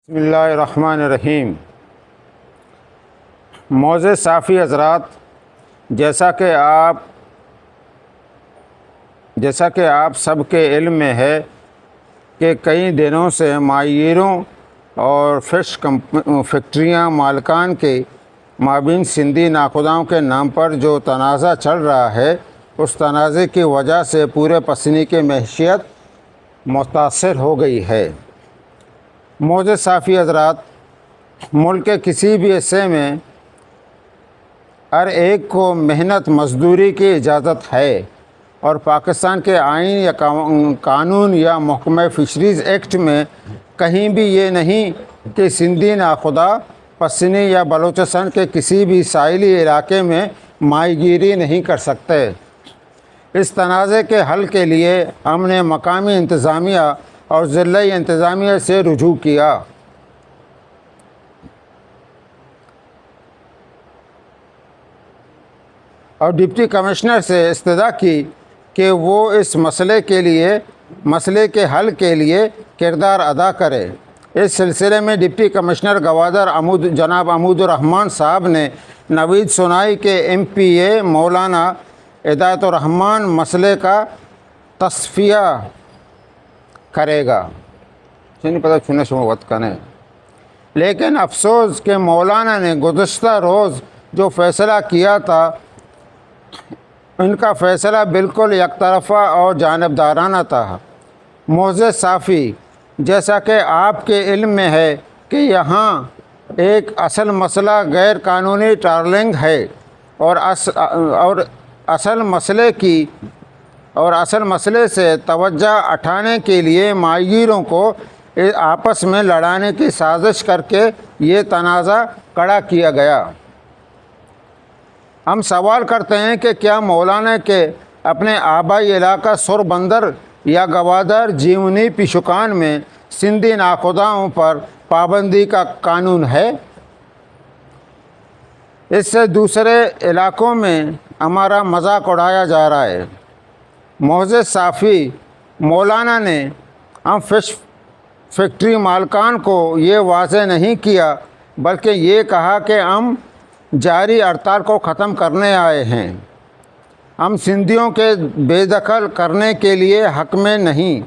بسم اللہ الرحمن الرحیم۔ معزز صافی حضرات، جیسا کہ آپ سب کے علم میں ہے کہ کئی دنوں سے معیروں اور فش فیکٹریاں مالکان کے مابین سندھی ناخداؤں کے نام پر جو تنازع چل رہا ہے، اس تنازع کی وجہ سے پورے پسنی کی معیشت متاثر ہو گئی ہے۔ معزز صافی حضرات، ملک کے کسی بھی حصے میں ہر ایک کو محنت مزدوری کی اجازت ہے، اور پاکستان کے آئین یا قانون یا محکمہ فشریز ایکٹ میں کہیں بھی یہ نہیں کہ سندھی ناخدا پسنی یا بلوچستان کے کسی بھی ساحلی علاقے میں ماہی گیری نہیں کر سکتے۔ اس تنازع کے حل کے لیے ہم نے مقامی انتظامیہ اور ضلعی انتظامیہ سے رجوع کیا۔ اور ڈپٹی کمشنر سے استدعا کی کہ وہ اس مسئلے کے حل کے لیے کردار ادا کرے۔ اس سلسلے میں ڈپٹی کمشنر گوادر جناب عمود الرحمان صاحب نے نوید سونائی کے MPA مولانا ہدایت الرحمان مسئلے کا تصفیہ کرے گا۔ نہیں پتہ چھونے شما وقت کنے، لیکن افسوس کہ مولانا نے گزشتہ روز جو فیصلہ کیا تھا، ان کا فیصلہ بالکل یک طرفہ اور جانبدارانہ تھا۔ معزز صافی، جیسا کہ آپ کے علم میں ہے کہ یہاں ایک اصل مسئلہ غیر قانونی ٹرالنگ ہے، اور اصل مسئلے سے توجہ ہٹانے کے لیے ماہی گیروں کو آپس میں لڑانے کی سازش کر کے یہ تنازع کھڑا کیا گیا۔ ہم سوال کرتے ہیں کہ کیا مولانا کے اپنے آبائی علاقہ سر بندر یا گوادر جیونی پیشکان میں سندھی ناخداؤں پر پابندی کا قانون ہے؟ اس سے دوسرے علاقوں میں ہمارا مذاق اڑایا جا رہا ہے۔ معزز صافی، مولانا نے ہم فش فیکٹری مالکان کو یہ واضح نہیں کیا، بلکہ یہ کہا کہ ہم جاری ہڑتال کو ختم کرنے آئے ہیں۔ ہم سندھیوں کے بے دخل کرنے کے لیے حق میں نہیں۔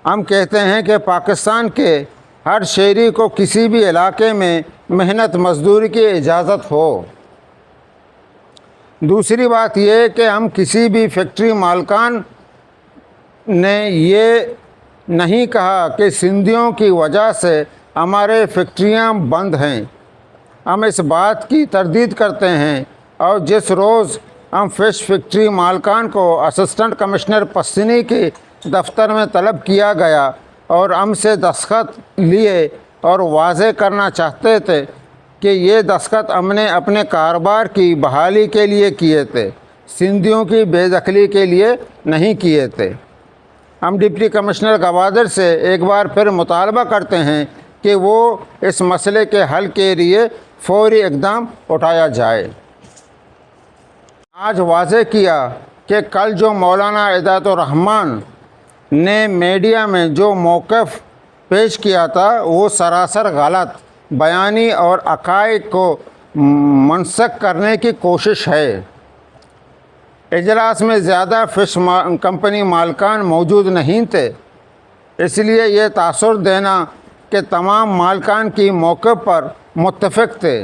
ہم کہتے ہیں کہ پاکستان کے ہر شہری کو کسی بھی علاقے میں محنت مزدوری کی اجازت ہو۔ دوسری بات یہ کہ ہم کسی بھی فیکٹری مالکان نے یہ نہیں کہا کہ سندھیوں کی وجہ سے ہمارے فیکٹریاں بند ہیں۔ ہم اس بات کی تردید کرتے ہیں، اور جس روز ہم فش فیکٹری مالکان کو اسسٹنٹ کمشنر پسنی کے دفتر میں طلب کیا گیا اور ہم سے دستخط لیے اور واضح کرنا چاہتے تھے کہ یہ دستخط ہم نے اپنے کاروبار کی بحالی کے لیے کیے تھے، سندھیوں کی بے دخلی کے لیے نہیں کیے تھے۔ ہم ڈپٹی کمشنر گوادر سے ایک بار پھر مطالبہ کرتے ہیں کہ وہ اس مسئلے کے حل کے لیے فوری اقدام اٹھایا جائے۔ آج واضح کیا کہ کل جو مولانا ہدایت الرحمان نے میڈیا میں جو موقف پیش کیا تھا، وہ سراسر غلط بیانی اور حقائق کو منسوخ کرنے کی کوشش ہے۔ اجلاس میں زیادہ فش کمپنی مالکان موجود نہیں تھے، اس لیے یہ تاثر دینا کہ تمام مالکان کی موقف پر متفق تھے،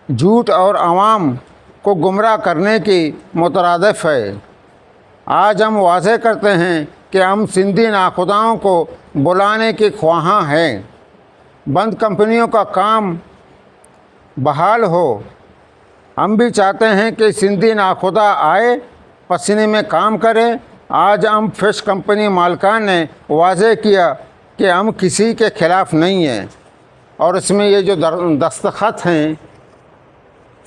جھوٹ اور عوام کو گمراہ کرنے کی مترادف ہے۔ آج ہم واضح کرتے ہیں کہ ہم سندھی ناخداؤں کو بلانے کے خواہاں ہیں۔ بند کمپنیوں کا کام بحال ہو۔ ہم بھی چاہتے ہیں کہ سندھی ناخدا آئے، پسنی میں کام کرے۔ آج ہم فش کمپنی مالکان نے واضح کیا کہ ہم کسی کے خلاف نہیں ہیں، اور اس میں یہ جو دستخط ہیں،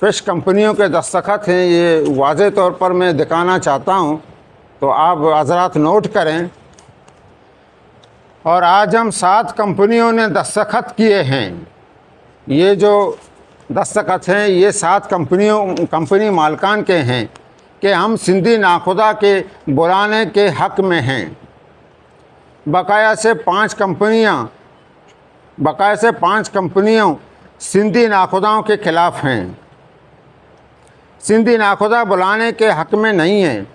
فش کمپنیوں کے دستخط ہیں، یہ واضح طور پر میں دکھانا چاہتا ہوں، تو آپ حضرات نوٹ کریں۔ اور آج ہم 7 کمپنیوں نے دستخط کیے ہیں۔ یہ جو دستخط ہیں، یہ 7 کمپنی مالکان کے ہیں کہ ہم سندھی ناخدا کے بلانے کے حق میں ہیں۔ بقایا سے 5 کمپنیاں बकाया से 5 कंपनियों सिंधी नाखुदाओं के खिलाफ हैं। सिंधी नाखुदा बुलाने के हक़ में नहीं हैं।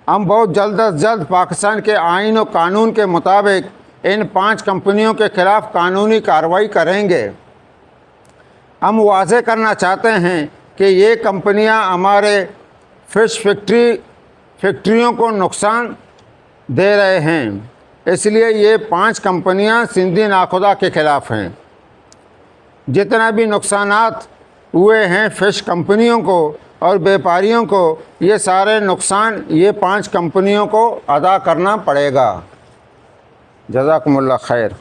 हम बहुत जल्द अज जल्द पाकिस्तान के आइन और कानून के मुताबिक इन 5 कंपनियों के ख़िलाफ़ कानूनी कार्रवाई करेंगे। हम वाज़ेह करना चाहते हैं कि ये कंपनियां हमारे फ़िश फैक्ट्रियों को नुकसान दे रहे हैं, इसलिए ये 5 कंपनियां सिंधी नाखुदा के ख़िलाफ़ हैं। जितना भी नुकसानात हुए हैं फ़िश कंपनियों को और व्यापारियों को, ये सारे नुकसान ये 5 कंपनियों को अदा करना पड़ेगा। जज़ाकुमुल्लाह खैर।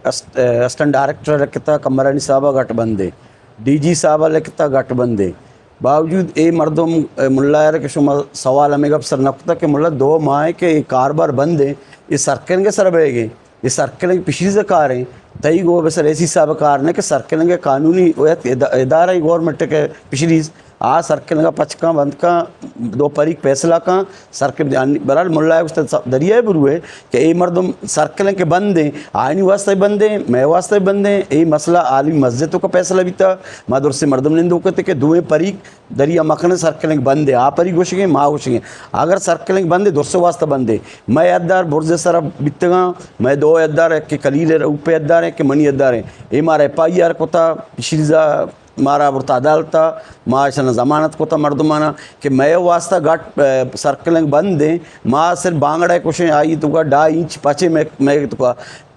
असिस्टेंट डायरेक्टर किता कमरानी साहब घट बंदे DG साहब किता घट बंदे बावजूद ए मर्दम मुल्ला के शुमा सवाल हमें अफसर नकता के मुल्ला 2 माह के कारबार बंदे ये सर्कल के सर बहेगे ये सर्कल की पिछली से कार हैं तई गो बसर ऐसी साहब कार ने कि सर्कल के कानूनी इदारा ही गवर्नमेंट के पिछली आ सर्कल का पचका बंद का 2 परीक फैसला का सर्कल बहरहाल मुल्ला उस दरिया बुरू है कि ये मर्दम सर्कल के बंदे आइनी वास्ते बंदे मैं वास्ते बंदे ये मसला आलमी मस्जिदों का फैसला भी था मादुर से मर्दम ने दो कहते कि 2 परीक दरिया मखन सर्कल के बंदे आ परीक गोशेंगे माँ गोशेंगे अगर सर्कल के बंदे 200 वास्ते बंदे मैं अद्दार बुर्ज सर बितगा मैं 2 अद्दार के कलील उपे अद्दार है कि मनी अद्दार है ये मारा FIR को था पिछली मारा बुरता अदालत माँ शन जमानत को था मर्दमाना कि मैं वास्ता घाट सर्कल बंद दे माँ सिर्फ बांगड़ा कुछ आई तो 2 इंच पचे मैं तो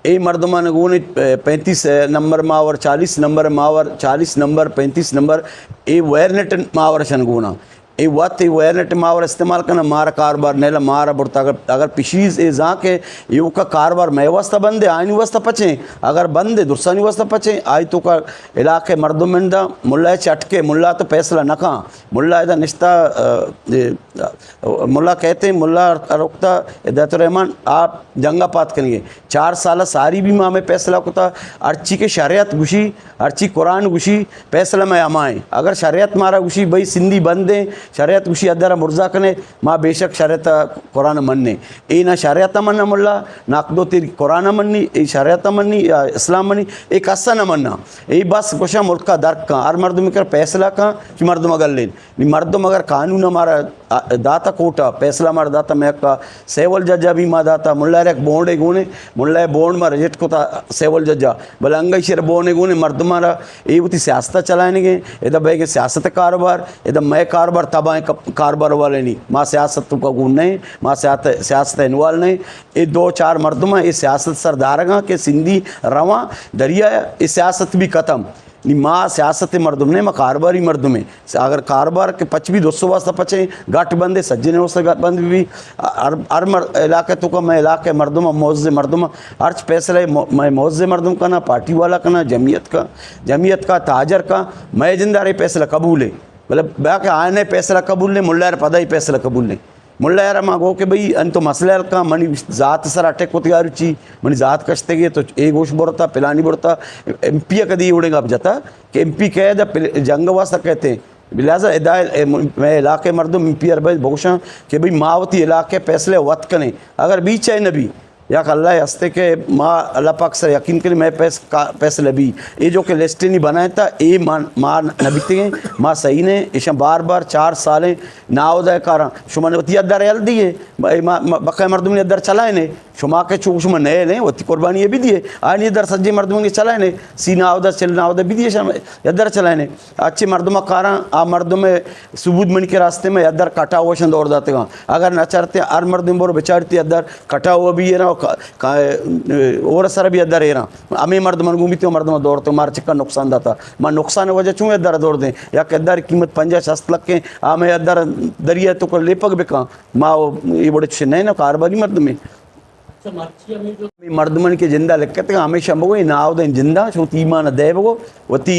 ए मर्दमान गुने 35 नंबर मावर 40 नंबर मावर 40 नंबर 35 नंबर ए वेरनेट मावर शन गुना ए वत वेरनेट मावर इस्तेमाल करना मारा कारोबार नेला मारा बुरता अगर पिछली ए जा के यू का कारोबार मैं वास्ता बंद है आइन वास्ता पचे अगर बंद है दुरसानी वास्ता पचे आई तो का इलाके मर्दमिंदा मुल्ला चटके मुल्ला तो फैसला नखा मुल्ला इधर निश्ता मुल्ला कहते हैं मुल्ला रुकता इदात रहमान आप जंगा पात करेंगे 4 साल सारी भी माँ में फैसला कोता अर्ची के शरियत गुशी अर्ची कुरान गुशी फैसला में अमाए अगर शरियत मारा गुशी भाई सिंधी बंदे शरियत गुशी अदरा मुर्जा कने माँ बेशक शरियत कुरान मनने ए ना शरियत मन्ना मुल्ला नाकदो तेरी कुरान मन्नी ए शरियत मन्नी या इस्लाम मन्नी एक असा न मन्ना ए बस कुशा मुल्क का दर्क का हर मर्दम कर फैसला का कि मर्दम अगर लेन मर्दम अगर कानून हमारा दाता कोटा फैसला मार दाता मैं का सेवल जज्जा भी माँ दाता मुल्ला रे बोंडे गुने मुल्ला बोंड मार रिजेक्ट को था सेवल जज्जा भले अंगई शेर बोने गुने मर्द मारा ये होती सियासत चलाएंगे इधर भाई के सियासत कारोबार इधर मैं कारोबार तबाह कारोबार वाले नहीं माँ सियासत का गुण नहीं माँ सियासत इन्वॉल्व नहीं ये 2-4 मर्दमा ये सियासत सरदारगा के सिंधी रवा दरिया ये सियासत भी ख़त्म नी माँ सियासत मर्दम ने माँ कारोबार ही मर्दम है अगर कारोबार के पच भी 200 वास्ता पचे घट बंदे सज्जने वास्ते घट बंद भी हर इलाके तो का मैं इलाके मर्दम मौज़ मर्दम अर्च फैसले मैं मौज़ मर्दम का ना पार्टी वाला का ना जमीयत का ताजर का मैं जिंदारे फैसला कबूल है मतलब बाकी आने फैसला कबूल ने मुल्ला पदा ही फैसला कबूल ने मुल्ला यार माँ गो के भाई अन तो मसला का मनी ज़ात सर अटैक को तैयार रुचि मनी ज़ात कशते गए तो एक गोश बोरता पिलानी बोरता MP कदी उड़ेगा अब जाता कि MP कह दा जंग वास्ता कहते हैं लिहाजा इदाय मैं इलाके मर्दम MP अरबा बोशा कि भाई मावती इलाके फैसले वत करें अगर बीच है नबी या अल्लाह हस्ते के माँ अल्लाह पाक से यकीन करें मैं पैसे लबी ये जो कि लिस्ट नहीं बनाया था ये माँ नबीते माँ सही ने इशा बार 4 सालें नाउदय कारा शुमा ने वती अदर यल दिए बक़ा मर्दम ने अदर चलाए ने शुमा के चूक शुमा नए ने वती कुर्बानी ये भी दिए आनी अदर सज्जे मर्दम ने चलाए ने सीना उदर चलना उदर भी दिए अदर चलाए ने अच्छे मर्दमा कारा आ मर्दम सबूत मनी के रास्ते में अदर कटा हुआ शन दौड़ जाते हैं अगर न चढ़ते हर मर्दम बोर बेचारती अदर कटा हुआ भी है ना और सर भी अदर है ना हमें मर्द मन घूमी तो मर्द में दौड़ते मार चिक्का नुकसान दाता मां नुकसान वजह चूँ अदर दौड़ दें या कि अदर कीमत 50-60 लाख के हमें अदर दरिया तो कर लेपक बेका माँ ये बड़े अच्छे नहीं ना कारोबारी मर्द में मर्दमन के जिंदा लिखते हमेशा मगो नावद जिंदा छो ईमान दे बगो वती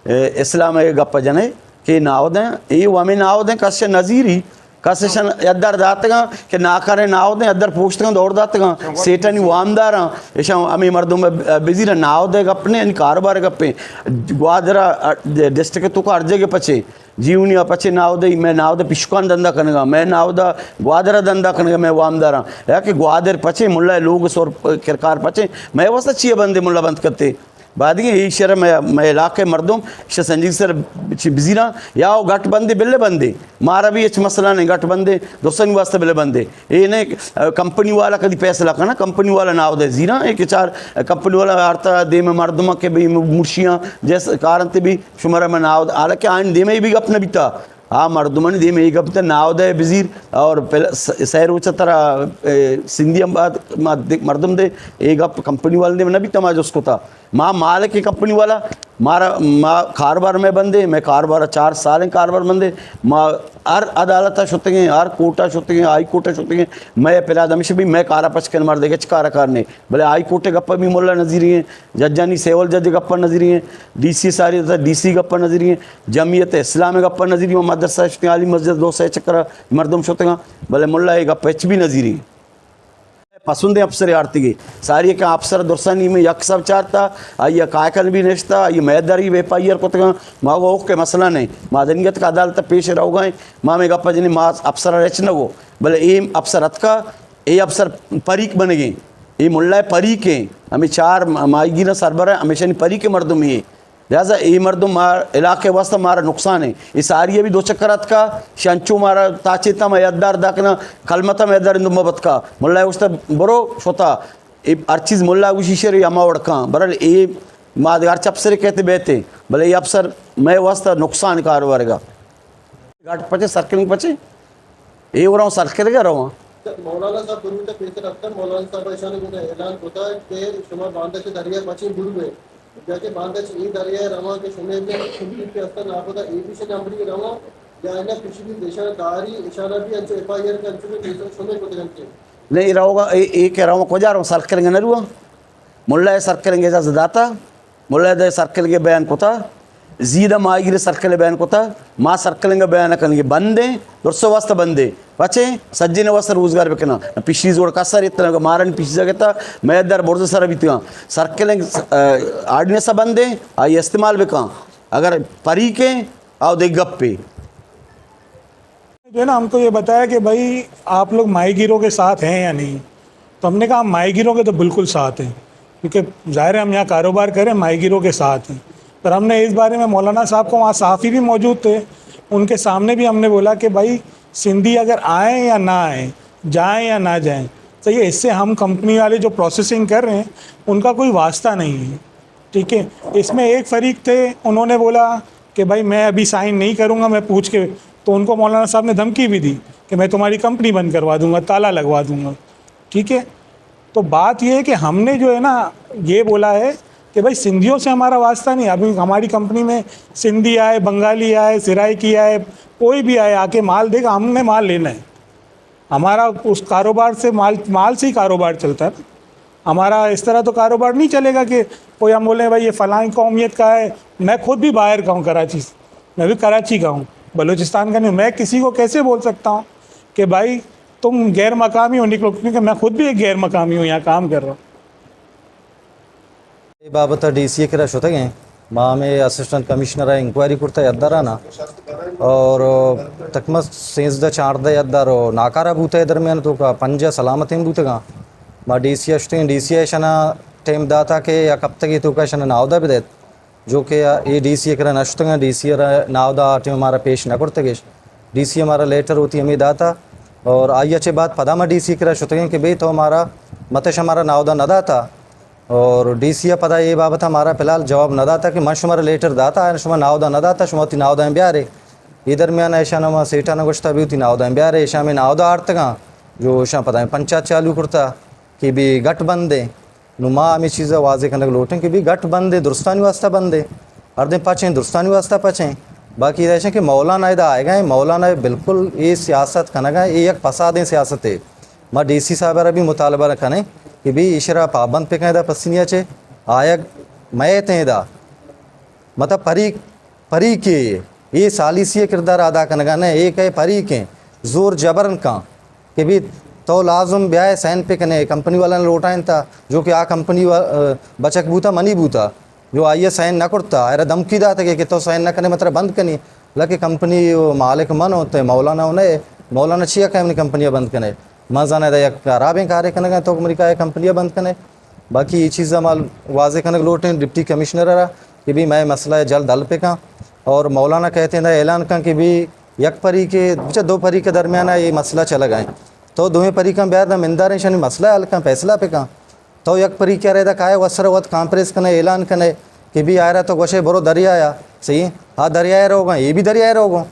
इस्लाम गप जने के नावद ये हमें नावद कश्य नज़ीरी कसेशन अदर दातगा कि ना करें नाव दें अदर पूछते हैं दौड़ दातगा सेटन वामदार ऐसा अमी मर्दों में बिजी रहा नाव दे गप्पे यानी कारोबार गप्पे ग्वादरा डिस्ट्रिक्ट तो अर्जे के पचे जीवनी पचे नाव दे मैं नाव दे पिशुकान धंधा करेगा मैं नाव दा ग्वादरा धंधा करेगा मैं वामदार या कि ग्वादर पचे मुल्ला लोग सोर किरकार पचे मैं वैसा चाहिए बंदे मुल्ला बंद करते बाद यही शहर मैं इलाके मर्दों संजीव सर बिजी रहा या वो गट बंदे बिल्ले बंदे मारा भी अच्छ मसला नहीं गट बंदे दोस्तों वास्ते बिल्ले बंदे ये नहीं कंपनी वाला कभी पैसा लगा ना कंपनी वाला ना होता जीरा एक चार कंपनी वाला आरता दे में मर्दों के भी मुर्शियाँ जैसे कारण ते भी शुमारा में ना होता हालांकि आइन दे में भी अपना भी था हाँ मर्दमन दे में एक हफ्ते नाव दे बिजीर और सैर उच्च तरह सिंधी अम्बाद मर्दम दे एक हफ्ते कंपनी वाले दे में नबी तमाज उसको था माँ माल की कंपनी वाला मारा माँ कारोबार में बंदे मैं कारोबार 4 साल कारोबार बंदे माँ हर अदालत शुते हर कोटा शुते हाई कोर्ट शुते मैं पहला दमिश भी मैं कारा पच के मर देगा कारा कारने भले हाई कोर्टे गप्पा भी मुल्ला नजरी हैं जजानी सेवल जज गप्पा नजरी हैं DC सारी DC गप्पा नजरी हैं जमीयत इस्लाम गप्पा नजरी हैं मदरसा आली मस्जिद 200 चक्कर मर्दम शुते भले मुल्ला ये गप्पा भी नजरी पसंद है अफसर आरती की सारी का अफसर दुरसानी में यक सब चाहता आइए कायकल भी नेश्ता आइए मैदारी वेपाइयर को तक माँ वो के मसला नहीं मादनियत का अदालत पेश रहो गए माँ में गप्पा जिन्हें माँ अफसर रेच न वो भले ये अफसर का ये अफसर परीक बन गए ये मुल्ला परीक हैं हमें 4 माईगी न सरबर है हमेशा नहीं परीक मर्दम ये लिहाजा ये मर्दम मार इलाके वास्ते हमारा नुकसान है ये सारी भी 2 चक्करात का शंचू मारा ताचेता में यद्दार दाकना कलमता में यद्दार इंदु मबत का मुल्ला उस्ता बरो शोता ये हर चीज़ मुल्ला उशीशर या मावड़का बरल ये मादगार चपसरे कहते बेते भले ये अफसर मैं वास्ता नुकसान कारोबार का घाट पचे सर्कलिंग पचे ये हो रहा हूँ सर्कल का रहा मौलाना साहब गुरु तक पेश रखता मौलाना साहब ऐसा ऐलान होता है कि शुमा बांधे से दरिया पची गुरु में जाके बांधे से ई दरिया रवा के समय में सुनती के अस्तर ना होता ए भी से नंबर के रवा या इन्हें पिछली देशा दारी इशारा भी अंचो FIR के अंचो में देशा समय को देंगे नहीं रहोगा ये कह रहा हूँ को जा रहा हूँ सर्कलिंग न रुआ मुल्ला सर्कलिंग ऐसा ज़दाता मुल्ला दे सर्कलिंग बयान को था जीदा माइग्रे सर्कल बयान को था माँ सर्कलिंग बयान करेंगे बंदे दुर्सो वास्ते बंदे पचे सज्जे ने वास्ते रोजगार बेकना पिछली जोड़ का सर इतना मारन पिछली जगह था मैं दर बोर्ड सर भी था सर्कलिंग आर्डिनेंस बंदे आई इस्तेमाल बेका अगर परी के आओ देख गप्पे जो है ना हमको ये बताया कि भाई आप लोग माहीगीरों के साथ हैं या नहीं, तो हमने कहा माहीगीरों के तो बिल्कुल साथ हैं, क्योंकि ज़ाहिर है हम यहाँ कारोबार करें माहीगीरों के साथ हैं। पर हमने इस बारे में मौलाना साहब को वहाँ सहाफ़ी भी मौजूद थे, उनके सामने भी हमने बोला कि भाई सिंधी अगर आएँ या ना आएँ, जाएँ या ना जाएँ, तो ये इससे हम कंपनी वाले जो प्रोसेसिंग कर रहे हैं उनका कोई वास्ता नहीं है। ठीक है, इसमें एक फ़रीक थे, उन्होंने बोला कि भाई मैं अभी साइन नहीं करूँगा, मैं पूछ के, तो उनको मौलाना साहब ने धमकी भी दी कि मैं तुम्हारी कंपनी बंद करवा दूँगा, ताला लगवा दूँगा। ठीक है, तो बात ये है कि हमने जो है ना ये बोला है कि भाई सिंधियों से हमारा वास्ता नहीं। अभी हमारी कंपनी में सिंधी आए, बंगाली आए, सिराइकी आए, कोई भी आए आके माल देगा, हमने माल लेना है। हमारा उस कारोबार से माल से ही कारोबार चलता है। हमारा इस तरह तो कारोबार नहीं चलेगा कि कोई हम बोलें भाई ये फ़लाँ कौमियत का है। मैं खुद भी बाहर का हूँ, कराची से, मैं भी कराची का हूँ, बलूचिस्तान का नहीं। मैं किसी को कैसे बोल सकता हूँ कि भाई तुम गैर मकामी हो, निकलो, क्योंकि मैं खुद भी एक गैर मकामी हूँ, यहाँ काम कर रहा हूँ। ಈ ಬಾಬತ DCA ಕಿರ ಜೊತೆಗೆ ಮಾಮೆ ಅಸಿಸ್ಟೆಂಟ್ ಕಮಿಷನರ್ ಎಂಕ್ವೈರಿ ಕೊಡ್ತಾ ಇದ್ದಾರನ और तकमस सेंसदा चारदा यद्दारो नाकारा बूते दरमियान तो का पंजा सलामत बूतेगा मा DCA अष्टे DCA शना टेम दाता के या कब तक तो का शना नावदा बिदेत जो कि ये DCA करा नष्टंगा DCA नावदा टीम हमारा पेश न करते गेश DCA हमारा लेटर होती हमें दाता और आई अच्छे बात पदामा DCA करा शुतगे कि भाई तो हमारा मतश हमारा नावदा न दाता और DCA पता ये बाबत हमारा फिलहाल जवाब न दाता कि मैं शुमारा लेटर दाता है शुमा नावदा न दाता शुमाती नावदा में ब्यारे ये दरमियान ऐशा नमा सेठा न गुश्ता भी होती नावदा में ब्यारे ऐशा में नावदा आर्तगा जो ऐशा पता है पंचायत चालू करता कि भी गट बंदे नुमा हमें चीज़ें वाजे करने के लोटें कि भी गट बंदे दुरुस्तानी वास्ता बंदे अर्धे पचें दुरुस्तानी वास्ता पचें बाकी ऐसे कि मौलाना इधर आएगा मौलाना बिल्कुल ये सियासत करेगा ये एक फसादें सियासत है मैं DC साहब भी मुतालबा रखने कि भी इशरा पाबंद पे कहें पसीनिया चे आयग मैं तेदा मतलब परी के ये सालिसी किरदार अदा करने का ना एक है परी के जोर जबरन का कि भी तो लाजुम ब्याह सैन पे कने कंपनी वाला ने लौटाइन था जो कि आ कंपनी बचक बूता मनी बूता जो आइए साइन न करता अरे धमकी दा था कि तो साइन न करने मतलब बंद करनी लगे कंपनी मालिक मन होते मौलाना उन्हें मौलाना छिया का कंपनियाँ बंद करने मजाना या खराबें कार्य करने तो अमरीका कंपनियाँ बंद करने बाकी ये चीज़ माल वाजे कनक लोटे डिप्टी कमिश्नर रहा कि भी मैं मसला है जल्द हल पे का और मौलाना कहते हैं ऐलान का कि भी एक परी के बच्चा दो परी के दरमियान ये मसला चला गए तो दोवें परी का ब्याह मिंदार शनि मसला हल का फैसला पे का तो एक परी क्या रहता काय वसर वत कांप्रेस कने ऐलान कने कि भी आ रहा तो गोशे बरो दरिया आया सही हाँ दरियाए रहोगा ये भी दरियाए रहोगा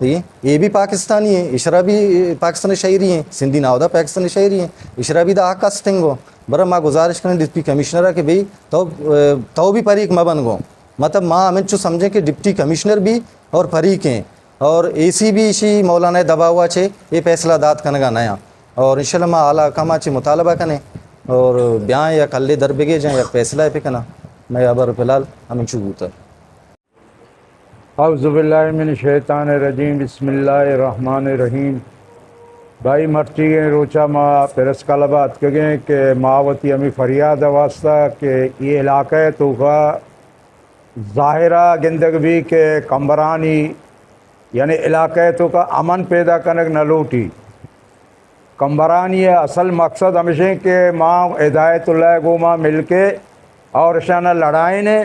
सही ये भी पाकिस्तानी है इशरा भी पाकिस्तानी शहरी हैं सिंधी नावदा पाकिस्तानी शहरी हैं इशरा भी दा कस्टिंग हो बरा माँ गुजारिश करें डिप्टी कमिश्नर कि भाई तो भी फरीक म बन गो मतलब माँ हमें जो समझें कि डिप्टी कमिश्नर भी और फरीक हैं और एसी भी इसी मौलाना दबा हुआ छे ये फैसला दाद कन का नया और इंशाल्लाह माँ आला कमा चे मुतालबा कने और ब्याह या कल्ले दरबेगे जाए या फैसला पे कना मैं अबर फिलहाल हमें चुबूता औज़ुबिल्लाहिमिनश्शैतानिर्रजीम बिस्मिल्लाहिर्रहमानिर्रहीम भाई मर्ची गए रोचा माँ पेरस कलबात के गए कि मावती हमें फरियाद वास्ता कि ये इलाक़े तो का ज़ाहिरा गिंदगी के कम्बरानी यानी इलाक़े तो का अमन पैदा करने न लूटी कम्बरानी असल मकसद हमेशा के माँ हिदायतुल्लाह गो माँ मिल के और शाना लड़ाई ने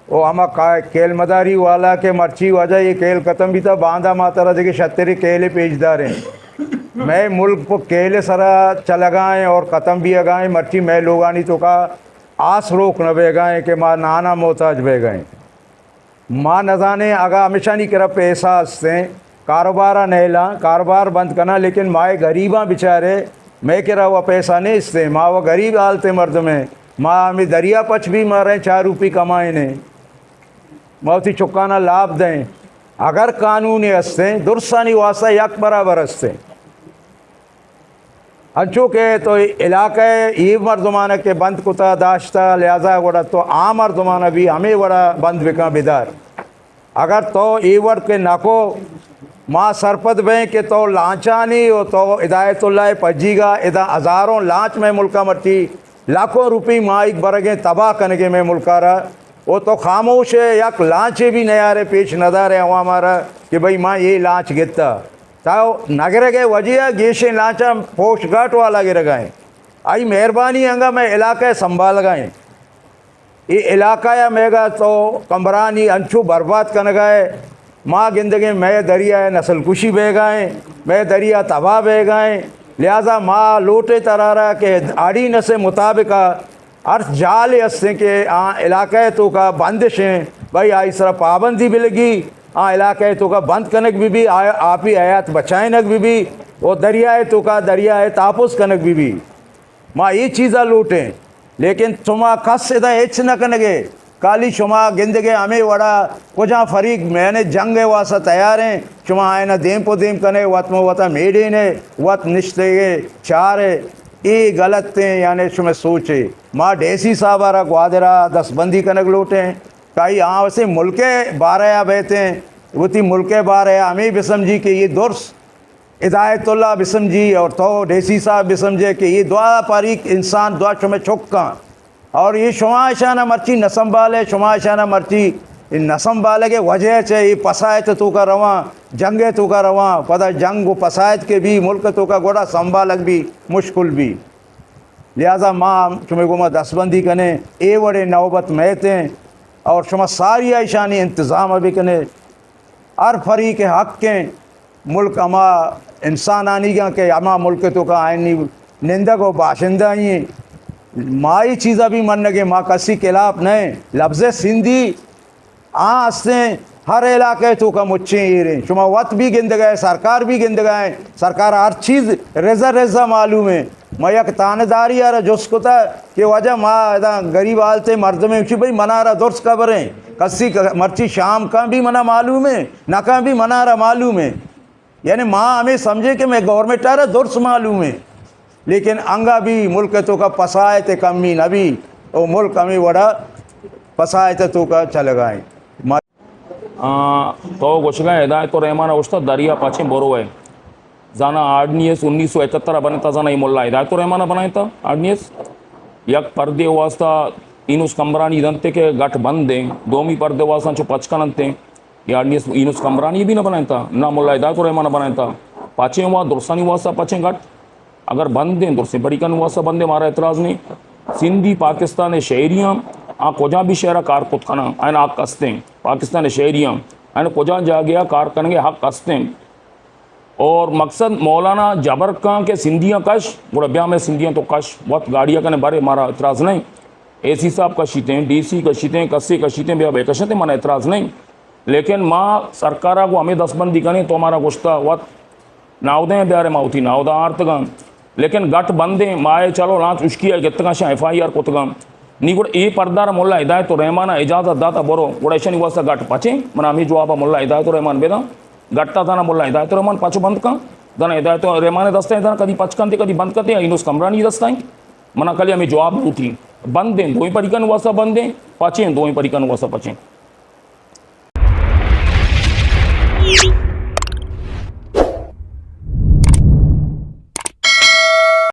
वो हम केल मदारी वाला के मर्ची वजह ये केल ख़त्म भी था बांधा माता देखिए शतरे केले पेजदार हैं मैं मुल्क को केले सरा चलगाएँ और ख़त्म भी अगाएँ मर्ची मैं लोगानी तो का आस रोक न बेगाएँ कि माँ नाना मोहताज बह गए माँ नजाने अगा हमेशा नहीं कर पैसा हंसते कारोबार नहला कारोबार बंद करना लेकिन माए गरीबा बेचारे मैं कह रहा हुआ पैसा नहीं इससे माँ वो गरीब हालते मर्द में माँ हमें दरिया पच भी मारें 4 रुपये कमाए ने मौती चुकाना लाभ दें अगर कानूनी हंसते दुरसानी वास्ता यक बराबर हंसते अच्छो के तो इलाके ये मर्दमाना के बंद कुता दाश्ता लिहाजा वड़ा तो आम मर्दमाना भी हमें वड़ा बंद बिका बिदार अगर तो ये वर्ड के नाको माँ सरपत बें के तो लांचा नहीं हो तो हिदायतुल्लाह पजीगा इदा हज़ारों लांच में मुल्का मर्ची लाखों रुपये माँ एक बरगे तबाह करने के में मुल्का रहा वो तो खामोश है यक लांचे भी नहीं आ रहे पेश नज़र है वहाँ हमारा कि भाई माँ ये लांच गिरता ताओ नगर के वजह गेशे लांचा पोश घाट वाला गिर गए आई मेहरबानी अंगा मैं इलाका संभाल गए ये इलाका या मेगा तो कमरानी अंशु बर्बाद कर गए माँ गिंदगी मैं दरिया नस्ल कुशी बह गए मैं दरिया तबाह बह गए लिहाजा माँ लोटे तरारा के आड़ी न से मुताबिक अर्थ जाल हंसते के इलाके तो का बंदिश हैं भाई इस तरह पाबंदी भी लगी इलाके तो का बंद कनक भी आप ही आयात बचाए नक भी वो दरियाए तो का दरियाए तापुस कनक भी माँ ये चीज़ा लूटें लेकिन शुमा कस इधर एच न कनगे काली शुमा गिंदगे हमें वड़ा कुजा फरीक मैंने जंग वासा तैयार हैं शुमा आए न देम पो देम कने वत में वता मेडे ने वत निश्ते चार ये गलत थे यानी शुमे सोचे माँ डेसी साहब आ रहा ग्वादरा दसबंदी कनक लूटे कई हाँ वैसे मुल्के बारह बैठे हैं वो थी मुल्के बारह हमें भी समझी कि ये दुर्स हिदायतुल्लाह भी समझी और तो डेसी साहब भी समझे कि ये दुआ पारीक इंसान दुआ शुमे छुक्का और ये शुमाशाना मर्ची न संभाले शुमाशाना मर्ची न संभाले के वजह से ये पसायत तो का रवा जंगे तो का रवा पता जंग पसायत के भी मुल्क तो का गोड़ा संभालक भी मुश्किल भी लिहाजा माँ शुमे गुमा दसबंदी कने ए वड़े नौबत महते और शुमा सारी ऐशानी इंतज़ाम अभी कने हर फरी के हक़ के मुल्क अमा इंसान आनी के अमा मुल्क तो का आयनी निंदक व बाशिंदा ही माई चीज़ा भी मन लगे माँ कसी खिलाफ नहीं लफ्ज़ सिंधी हंसते हर इलाके तो का मुच्छे ही रहे शुमा वत भी गिंद गए सरकार भी गिंद गए सरकार हर चीज़ रेजा रेजा मालूम है मैं एक तानेदारी आ रहा जोसको था कि वजह माँ गरीब हालते मर्द में उसी भाई मना रहा दुर्स खबरें कसी मर्ची शाम का भी मना मालूम है न का भी मना रहा मालूम है यानी माँ हमें समझे कि मैं गवर्नमेंट आ रहा दुर्स मालूम है लेकिन अंगा भी मुल्क तो का पसायत कमी न भी वो मुल्क हमें बड़ा पसायत तो का चल गए तो गोशगा हिदायत रहमान अवस्था दरिया पाछे बोरो है जाना आर्डनियस 1971 बने था जाना ये मुल्ला हिदायतुर रहमान बनाया था आर्डनियस यक पर्दे वास्ता इनुस कमरानी दंते के गठ बंद दें दोमी पर्दे वास्ता जो पचकनते ये आर्डनियस इनुस कमरानी भी ना बनाया था ना मुल्ला हिदायतुर रहमान बनाया था पाचे हुआ दुरसानी वास्ता पचे गठ अगर बंद दें दुरसे बरीकन वास्ता बंदे हमारा एतराज़ नहीं सिंधी पाकिस्तान शहरियाँ आ कोजा भी शहरा कार कुतखाना आन हक कस्ते पाकिस्तान शहरियाँ आन कोजा जा गया कार करेंगे हक कस्ते और मकसद मौलाना जबर का के सिंधियाँ कश बुढ़बिया में सिंधियाँ तो कश बहुत गाड़ियाँ कने बारे हमारा एतराज़ नहीं AC साहब कशीतें DC कशीतें कस्से कशीतें ब्या बेकशते माना एतराज़ नहीं लेकिन माँ सरकारा को हमें दसबंदी करें तो हमारा गुस्ता वत नावदे ब्यारे माउथी नावदा आर्तगा लेकिन गट बंदे माए चलो लाच उश्की गितगा FIR कोतगा नी गुड़ ए पर्दार मुल्ला हिदायत रहमान इजाज़त दाता बोरो गुड़ेशन वास्ता गट पचे मना हमें जवाब मुल्ला हिदायत रहमान बेदा गट्टा था मुल्ला हिदायत रहमान पाचो बंद का दाना हिदायत रहमान दस्ते दाना कभी पचकनते कभी बंद करते इनुस कमरानी दस्ता मना कल हमें जवाब उठी बंद दें दो ही परिकन वास्ता बंद दें पचे दो ही परिकन वास्ता पचे